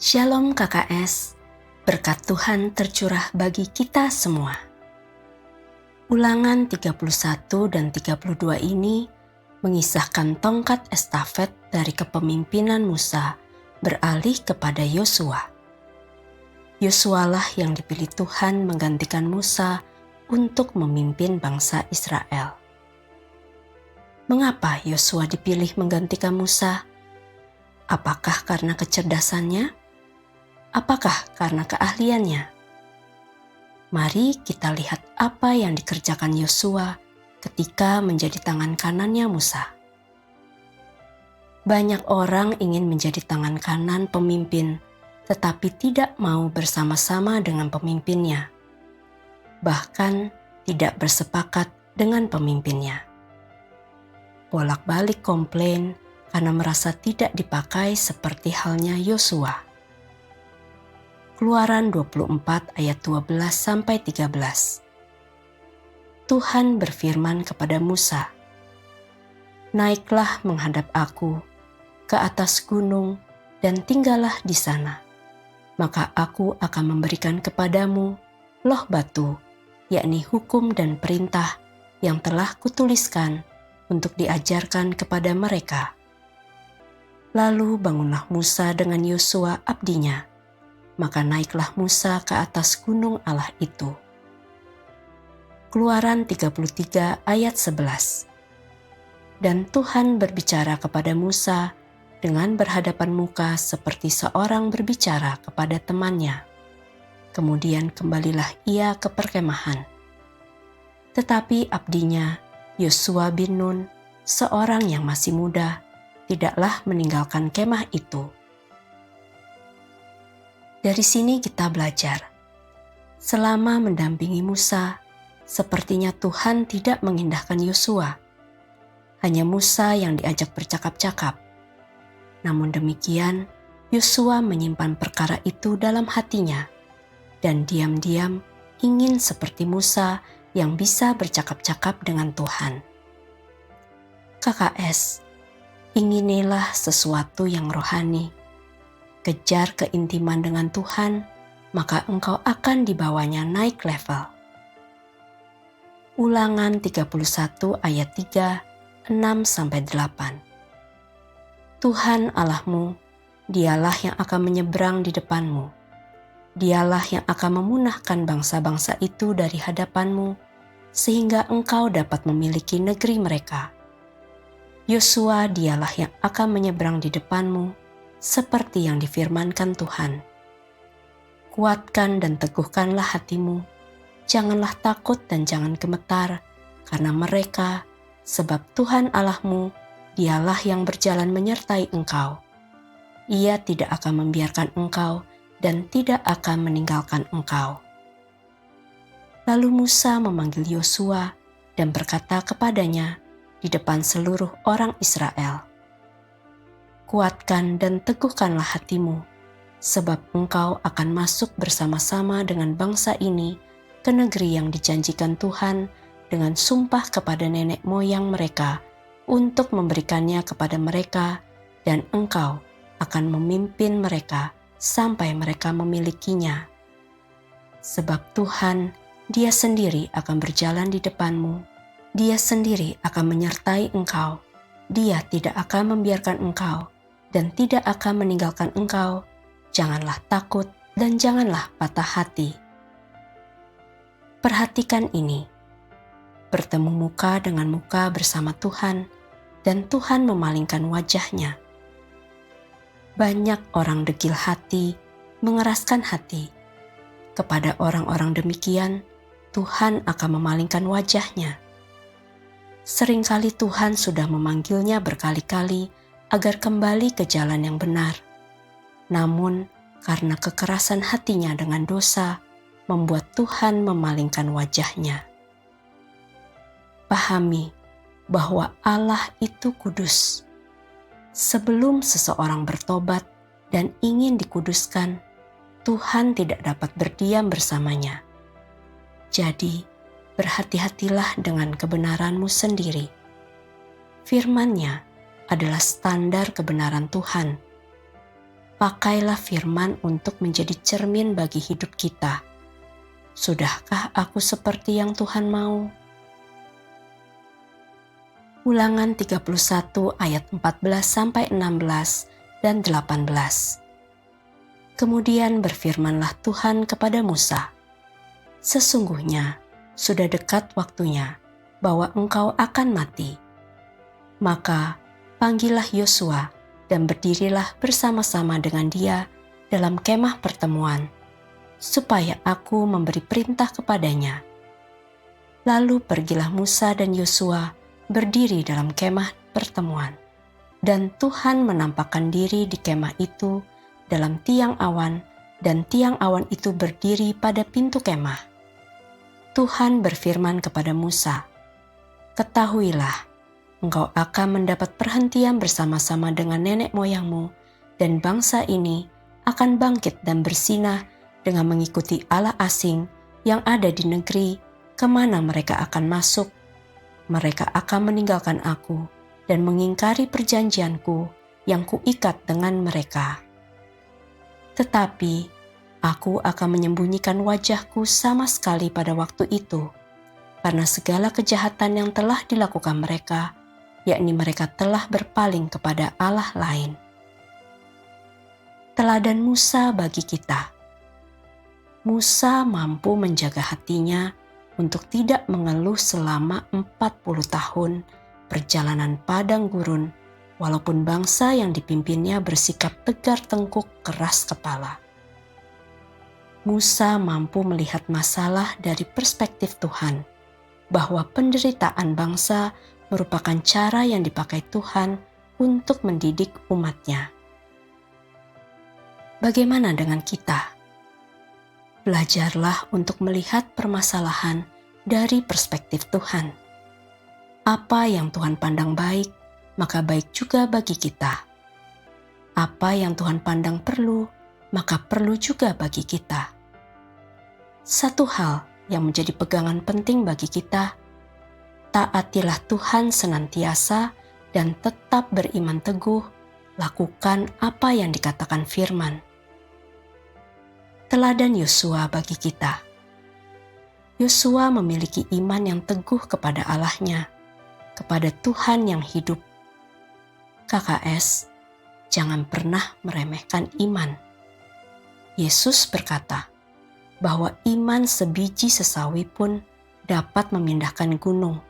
Shalom KKS, berkat Tuhan tercurah bagi kita semua. Ulangan 31 dan 32 ini mengisahkan tongkat estafet dari kepemimpinan Musa beralih kepada Yosua. Yosualah yang dipilih Tuhan menggantikan Musa untuk memimpin bangsa Israel. Mengapa Yosua dipilih menggantikan Musa? Apakah karena kecerdasannya? Apakah karena keahliannya? Mari kita lihat apa yang dikerjakan Yosua ketika menjadi tangan kanannya Musa. Banyak orang ingin menjadi tangan kanan pemimpin, tetapi tidak mau bersama-sama dengan pemimpinnya. Bahkan tidak bersepakat dengan pemimpinnya. Bolak-balik komplain karena merasa tidak dipakai seperti halnya Yosua. Keluaran 24 ayat 12-13. Tuhan berfirman kepada Musa, "Naiklah menghadap aku ke atas gunung dan tinggallah di sana. Maka aku akan memberikan kepadamu loh batu, yakni hukum dan perintah yang telah kutuliskan untuk diajarkan kepada mereka." Lalu bangunlah Musa dengan Yosua abdinya. Maka naiklah Musa ke atas gunung Allah itu. Keluaran 33 ayat 11. Dan Tuhan berbicara kepada Musa dengan berhadapan muka seperti seorang berbicara kepada temannya. Kemudian kembalilah ia ke perkemahan. Tetapi abdinya, Yosua bin Nun, seorang yang masih muda, tidaklah meninggalkan kemah itu. Dari sini kita belajar, selama mendampingi Musa, sepertinya Tuhan tidak mengindahkan Yosua. Hanya Musa yang diajak bercakap-cakap. Namun demikian, Yosua menyimpan perkara itu dalam hatinya, dan diam-diam ingin seperti Musa yang bisa bercakap-cakap dengan Tuhan. KKS, inginilah sesuatu yang rohani. Kejar keintiman dengan Tuhan, maka engkau akan dibawanya naik level. Ulangan 31 ayat 3, 6-8. Tuhan Allahmu, dialah yang akan menyeberang di depanmu. Dialah yang akan memunahkan bangsa-bangsa itu dari hadapanmu, sehingga engkau dapat memiliki negeri mereka. Yosua dialah yang akan menyeberang di depanmu, seperti yang difirmankan Tuhan. Kuatkan dan teguhkanlah hatimu, janganlah takut dan jangan gemetar, karena mereka, sebab Tuhan Allahmu, dialah yang berjalan menyertai engkau. Ia tidak akan membiarkan engkau dan tidak akan meninggalkan engkau. Lalu Musa memanggil Yosua dan berkata kepadanya di depan seluruh orang Israel, "Kuatkan dan teguhkanlah hatimu, sebab engkau akan masuk bersama-sama dengan bangsa ini ke negeri yang dijanjikan Tuhan dengan sumpah kepada nenek moyang mereka untuk memberikannya kepada mereka, dan engkau akan memimpin mereka sampai mereka memilikinya. Sebab Tuhan, Dia sendiri akan berjalan di depanmu, Dia sendiri akan menyertai engkau, Dia tidak akan membiarkan engkau, dan tidak akan meninggalkan engkau. Janganlah takut dan janganlah patah hati." Perhatikan ini. Bertemu muka dengan muka bersama Tuhan, dan Tuhan memalingkan wajahnya. Banyak orang degil hati, mengeraskan hati. Kepada orang-orang demikian, Tuhan akan memalingkan wajahnya. Seringkali Tuhan sudah memanggilnya berkali-kali agar kembali ke jalan yang benar. Namun, karena kekerasan hatinya dengan dosa, membuat Tuhan memalingkan wajahnya. Pahami bahwa Allah itu kudus. Sebelum seseorang bertobat dan ingin dikuduskan, Tuhan tidak dapat berdiam bersamanya. Jadi, berhati-hatilah dengan kebenaranmu sendiri. Firman-Nya adalah standar kebenaran Tuhan. Pakailah firman untuk menjadi cermin bagi hidup kita. Sudahkah aku seperti yang Tuhan mau? Ulangan 31 ayat 14-16 dan 18. Kemudian berfirmanlah Tuhan kepada Musa, "Sesungguhnya sudah dekat waktunya bahwa engkau akan mati. Maka panggillah Yosua dan berdirilah bersama-sama dengan dia dalam kemah pertemuan, supaya aku memberi perintah kepadanya." Lalu pergilah Musa dan Yosua berdiri dalam kemah pertemuan, dan Tuhan menampakkan diri di kemah itu dalam tiang awan, dan tiang awan itu berdiri pada pintu kemah. Tuhan berfirman kepada Musa, "Ketahuilah, engkau akan mendapat perhentian bersama-sama dengan nenek moyangmu, dan bangsa ini akan bangkit dan bersinah dengan mengikuti Allah asing yang ada di negeri kemana mereka akan masuk. Mereka akan meninggalkan aku dan mengingkari perjanjianku yang kuikat dengan mereka. Tetapi aku akan menyembunyikan wajahku sama sekali pada waktu itu, karena segala kejahatan yang telah dilakukan mereka, yakni mereka telah berpaling kepada Allah lain." Teladan Musa bagi kita. Musa mampu menjaga hatinya untuk tidak mengeluh selama 40 tahun perjalanan padang gurun, walaupun bangsa yang dipimpinnya bersikap tegar tengkuk keras kepala. Musa mampu melihat masalah dari perspektif Tuhan, bahwa penderitaan bangsa merupakan cara yang dipakai Tuhan untuk mendidik umat-Nya. Bagaimana dengan kita? Belajarlah untuk melihat permasalahan dari perspektif Tuhan. Apa yang Tuhan pandang baik, maka baik juga bagi kita. Apa yang Tuhan pandang perlu, maka perlu juga bagi kita. Satu hal yang menjadi pegangan penting bagi kita, taatilah Tuhan senantiasa dan tetap beriman teguh, lakukan apa yang dikatakan firman. Teladan Yosua bagi kita. Yosua memiliki iman yang teguh kepada Allah-Nya, kepada Tuhan yang hidup. KKS, jangan pernah meremehkan iman. Yesus berkata bahwa iman sebiji sesawi pun dapat memindahkan gunung.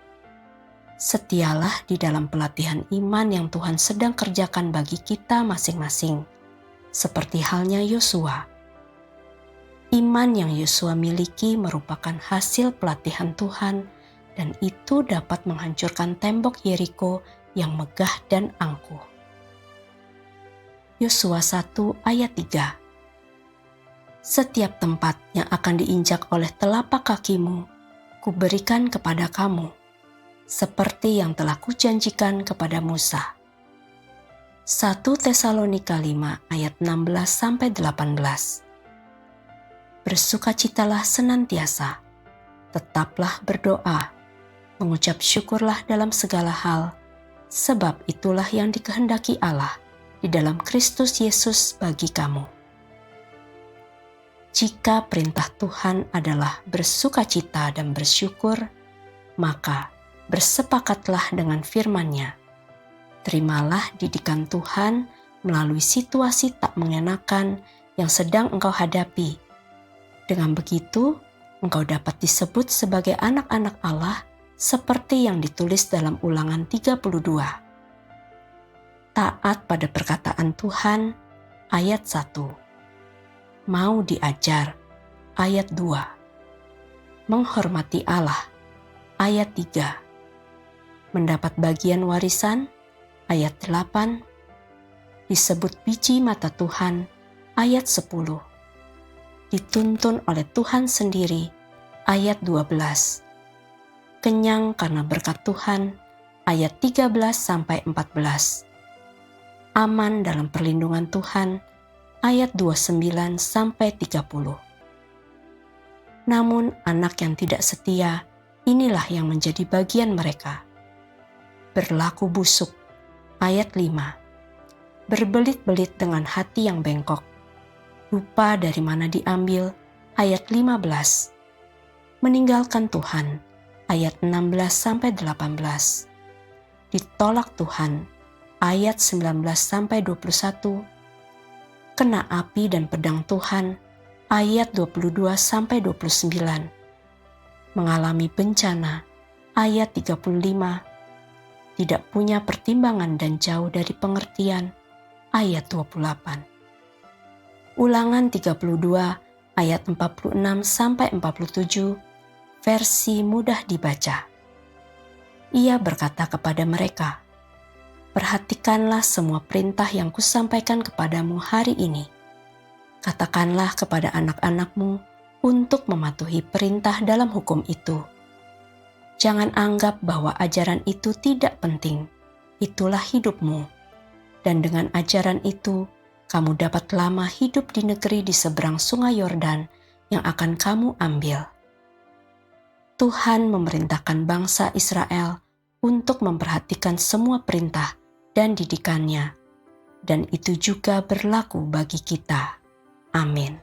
Setialah di dalam pelatihan iman yang Tuhan sedang kerjakan bagi kita masing-masing, seperti halnya Yosua. Iman yang Yosua miliki merupakan hasil pelatihan Tuhan, dan itu dapat menghancurkan tembok Yeriko yang megah dan angkuh. Yosua 1 ayat 3. Setiap tempat yang akan diinjak oleh telapak kakimu, kuberikan kepada kamu, seperti yang telah kujanjikan kepada Musa. 1 Tesalonika 5 ayat 16-18. Bersukacitalah senantiasa, tetaplah berdoa, mengucap syukurlah dalam segala hal, sebab itulah yang dikehendaki Allah di dalam Kristus Yesus bagi kamu. Jika perintah Tuhan adalah bersukacita dan bersyukur, maka bersepakatlah dengan firman-Nya. Terimalah didikan Tuhan melalui situasi tak mengenakan yang sedang engkau hadapi. Dengan begitu, engkau dapat disebut sebagai anak-anak Allah seperti yang ditulis dalam Ulangan 32. Taat pada perkataan Tuhan, ayat 1. Mau diajar, ayat 2. Menghormati Allah, ayat 3. Mendapat bagian warisan, ayat 8. Disebut biji mata Tuhan, ayat 10. Dituntun oleh Tuhan sendiri, ayat 12. Kenyang karena berkat Tuhan, ayat 13-14. Aman dalam perlindungan Tuhan, ayat 29-30. Namun anak yang tidak setia, inilah yang menjadi bagian mereka. Berlaku busuk, ayat 5. berbelit-belit dengan hati yang bengkok. Lupa dari mana diambil, ayat 15. Meninggalkan Tuhan, ayat 16-18. Ditolak Tuhan, ayat 19-21. Kena api dan pedang Tuhan, ayat 22-29. Mengalami bencana, ayat 35. Tidak punya pertimbangan dan jauh dari pengertian, ayat 28. Ulangan 32 ayat 46-47, versi mudah dibaca. Ia berkata kepada mereka, "Perhatikanlah semua perintah yang kusampaikan kepadamu hari ini. Katakanlah kepada anak-anakmu untuk mematuhi perintah dalam hukum itu. Jangan anggap bahwa ajaran itu tidak penting. Itulah hidupmu. Dan dengan ajaran itu, kamu dapat lama hidup di negeri di seberang sungai Yordan yang akan kamu ambil." Tuhan memerintahkan bangsa Israel untuk memperhatikan semua perintah dan didikannya, dan itu juga berlaku bagi kita. Amin.